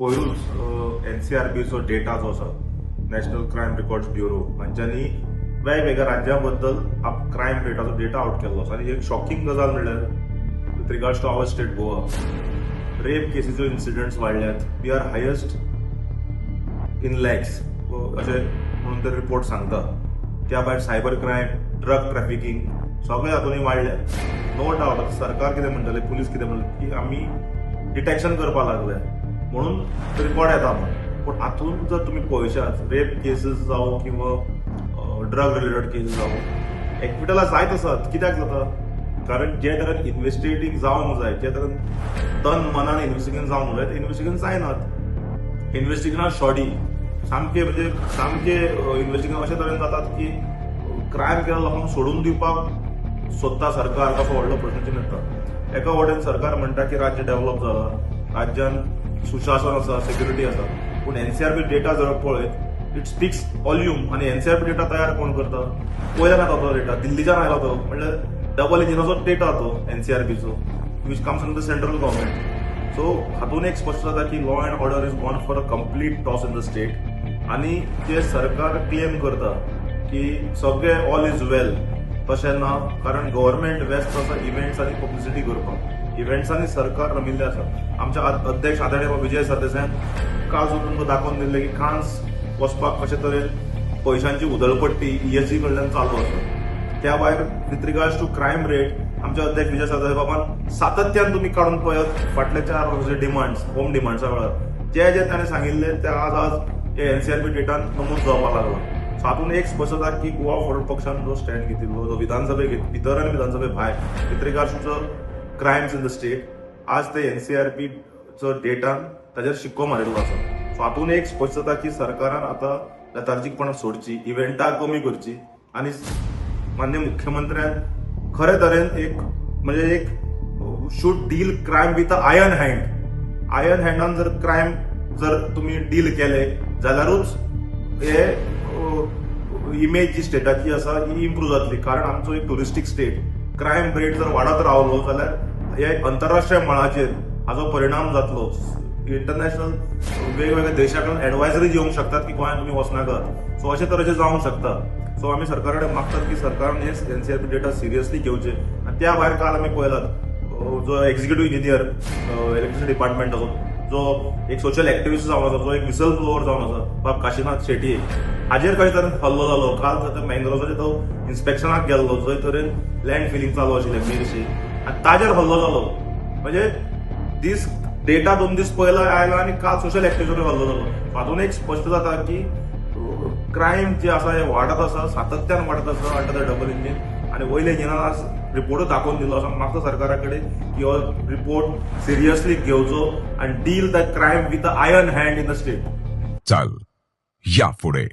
पयरूच एनसीआरबीचो data जो आसा national crime records bureau हांच्यांनी वेगवेगळ्या राज्यां बद्दल क्रायम रेटाचो डेटा आउट केल्लो आसा आनी एक शॉकिंग गजाल म्हणल्यार with regards to our state Goa rape केसीचो इन्सिडंट्स वाडल्यात. वी आर हायस्ट इन लॅक्स अशें म्हणून ते रिपोर्ट सांगता. त्या भायर सायबर क्रायम, ड्रग ट्रॅफिकिंग सगळे हातूंनी वाडल्यात. नो डावट सरकार कितें म्हणटले, पुलीस कितें म्हणटले की आमी डिटेक्शन करपाक लागले म्हणून रिपोर्ट येता म्हणून. पूण हातून जर तुमी पळयशात रेप केसीस जावं किंवा ड्रग रिलेटेड केसीस जावं एक्विटला जायत आसात. कित्याक जाता? कारण जे तरेन इन्व्हेस्टिगेटींग जावंक जाय, जे तरेन तन मनान इन्व्हेस्टिगेशन जावंक जाय ते इन्व्हेस्टिगेशन जायनात. इन्व्हेस्टिगेशनां शॉडी सामके इन्व्हेस्टिगेशन अशे तरेन जातात की क्रायम केल्ल्या लोकांक सोडून दिवपाक सोदता सरकार. असो व्हडलो प्रश्नचिन्ह येता. एका वटेन सरकार म्हणटा की राज्य डेव्हलप जाला, राज्यान सुशासन आसा, सेक्युरिटी आसा, पूण एनसीआरबी डेटा जर पळयत इट स्पीक्स वॉल्यूम. आनी एनसीआरबी डेटा तयार कोण करता? पयल्यान येता तो डेटा, दिल्लीच्यान आयला तो, म्हणल्यार डबल इंजिनाचो डेटा तो एनसीआरबीचो which comes from the central government. So हातून एक स्पश्ट जाता की law and order is gone for a complete toss in the state. आणि जे सरकार क्लेम करता की सगळे ऑल इज वेल, तशें ना. कारण गव्हर्मेंट व्यस्त आसा इव्हेंट्स आनी पब्लिसिटी करपाक. इव्हेंट्सांनी सरकार रमिल्ले आसा. आमच्या अध्यक्ष आदरणीय विजय सरदेसायान काल तुमकां दाखोवन दिल्ले की कांस वचपाक कशे तरेन पयशांची उधळपट्टी ईएसजी कडल्यान चालू आसा. त्या भायर with regards to crime rate आमचे अध्यक्ष विजय सरदेसाय बाबान सातत्यान तुमी काडून पळयत फाटले 4 वर्साचे डिमांड्स, होम डिमांड्सा वेळार जे जे ताणें सांगिल्ले ते आज एनसीआरबी डेटान नमूद जावपाक लागला. सो हातून एक स्पश्ट जाता की गोवा फॉरवर्ड पक्षान जो स्टँड घेतिल्लो, जो विधानसभे भितर आनी विधानसभे भायर with regards to crimes in the state, आज ते एनसीआरबीचो डेटान ताजेर शिक्को मारिल्लो आसा. सो हातून एक स्पश्ट जाता की सरकारान आतां लेथार्जीकपणां सोडची, इव्हेंटां कमी करची आनी माननीय मुख्यमंत्र्यान खरे तरेन एक should deal crime with iron hand. Iron हँडान जर क्रायम जर तुम्ही डील केले जाल्यारूच हे इमेज जी स्टेटाची आसा ही इम्प्रूव्ह जातली. कारण आमचो एक टुरिस्टीक स्टेट, क्रायम रेट जर वाडत रावलो जाल्यार हे आंतरराष्ट्रीय मळाचेर हाचो परिणाम जातलो. इंटरनॅशनल वेगवेगळ्या देशाकडून एडवायझरीज येवंक शकतात की गोंयांत तुमी वचनाकात. सो अशे तरेचे जावंक शकता. सो आमी सरकारा कडेन मागतात की सरकारान हे एनसीआरबी डेटा सिरियसली घेवचे. आनी त्या भायर काल आमी पळयलात जो एक्झिक्युटीव इंजिनियर इलेक्ट्रिसिटी डिपार्टमेंटाचो, जो एक सोशल एक्टिव्हिस्ट जावन आसा, जो एक विसल ब्लोअर जावन आसा, बाब काशीनाथ शेट्ये, हाजेर कशे तरेन हल्लो जालो. काल मँग्रोवचे तो इन्स्पेक्शनाक गेल्लो, जंय तरेन लँड फिलिंग चालू आशिल्लें मेरशी, आनी ताजेर हल्लो जालो. म्हणजे दीस डेटा 2 दीस पयला आयला आनी काल सोशल एक्टिव्हिस्टाचेर हल्लो जालो. हातून एक स्पश्ट जाता की क्रायम जे आसा हे वाडत आसा, सातत्यान वाडत आसा अंडर द डबल इंजिन. आनी वयले इंजिनान आज रिपोर्ट दाखोवन दिलो आसा. मागता सरकारा कडेन की हो रिपोर्ट सिरियसली घेवचो आनी deal the crime with the iron hand in the state. चल या पुढे.